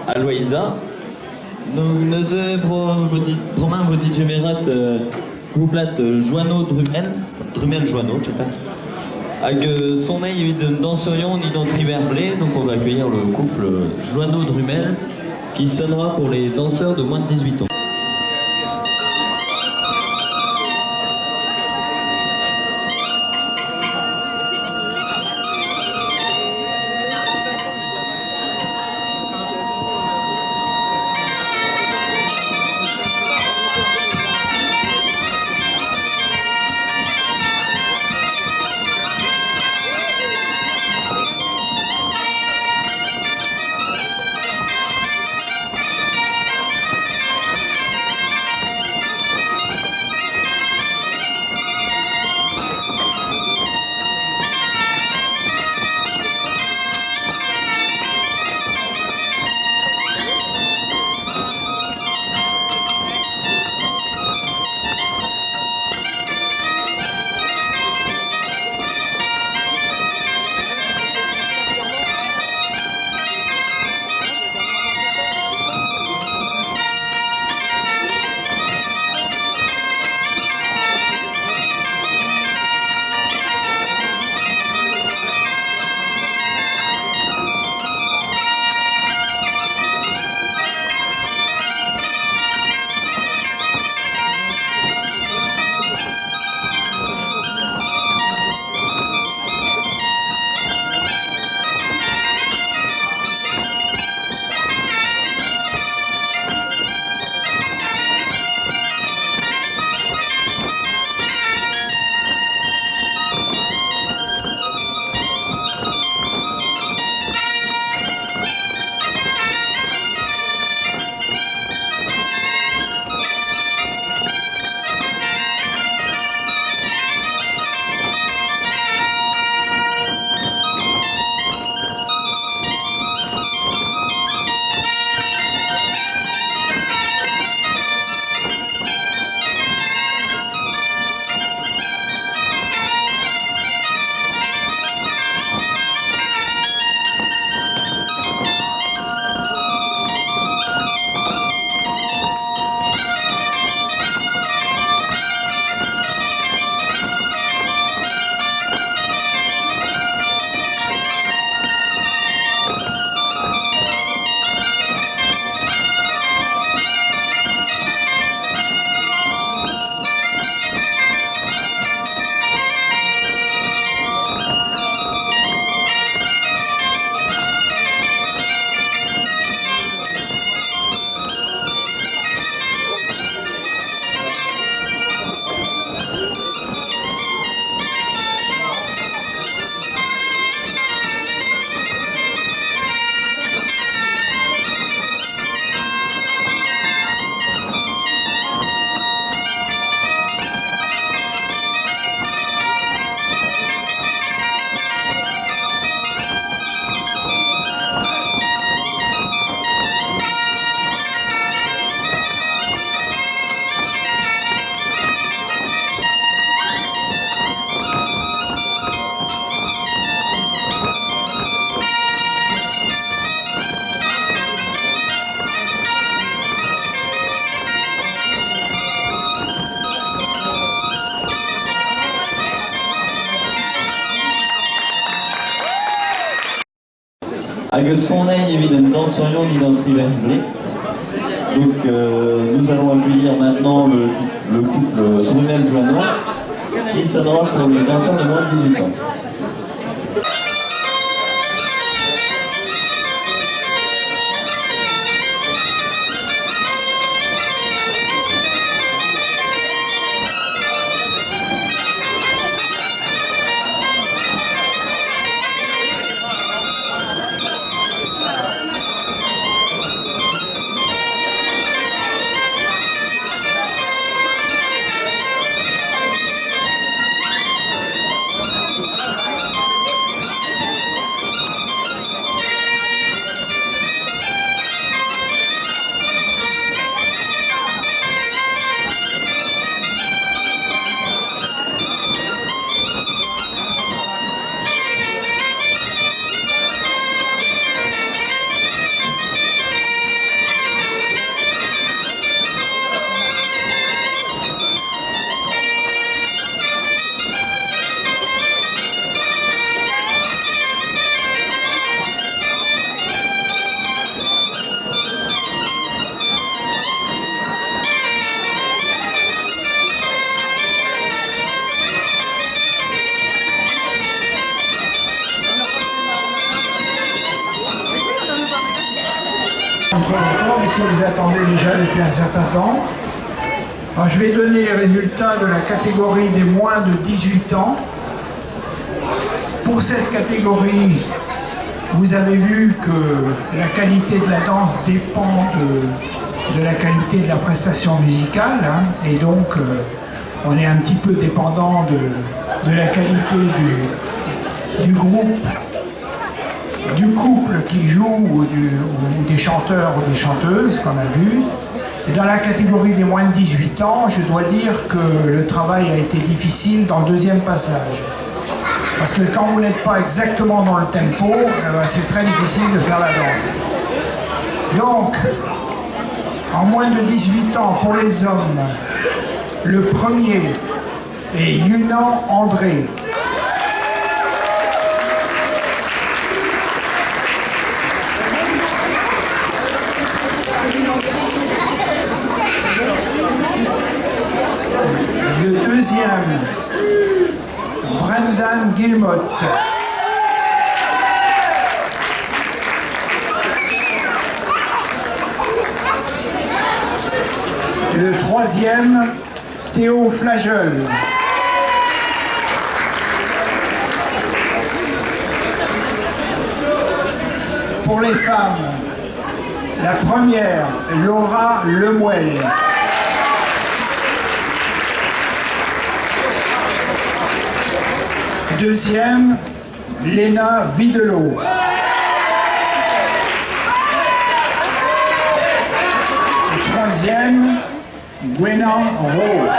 Aloïsa. Nous Romain Vodidjemerat, Gouplat Joanneau Drumel Joanneau, avec son aïe de danserion ni dans Triverblé, donc on va accueillir le couple Joanneau Drumel qui sonnera pour les danseurs de moins de 18 ans. Avec son aide évidemment danserion d'identifié. Donc nous allons accueillir maintenant le couple Brunel Joanneau qui sonnera pour les danseurs de moins de 18 ans. Entre longtemps, mais si vous attendez déjà depuis un certain temps. Alors, je vais donner les résultats de la catégorie des moins de 18 ans. Pour cette catégorie, vous avez vu que la qualité de la danse dépend de la qualité de la prestation musicale, hein, et donc on est un petit peu dépendant de la qualité du groupe, du couple qui joue ou des chanteurs ou des chanteuses qu'on a vu. Et dans la catégorie des moins de 18 ans, je dois dire que le travail a été difficile dans le deuxième passage. Parce que quand vous n'êtes pas exactement dans le tempo, c'est très difficile de faire la danse. Donc, en moins de 18 ans, pour les hommes, le premier est Yunan André. Le deuxième, Brendan Guillemot. Et le troisième, Théo Flageol. Pour les femmes, la première, Laura Lemuel. Deuxième, Léna Videlot. Et troisième, Gwenan Rowe.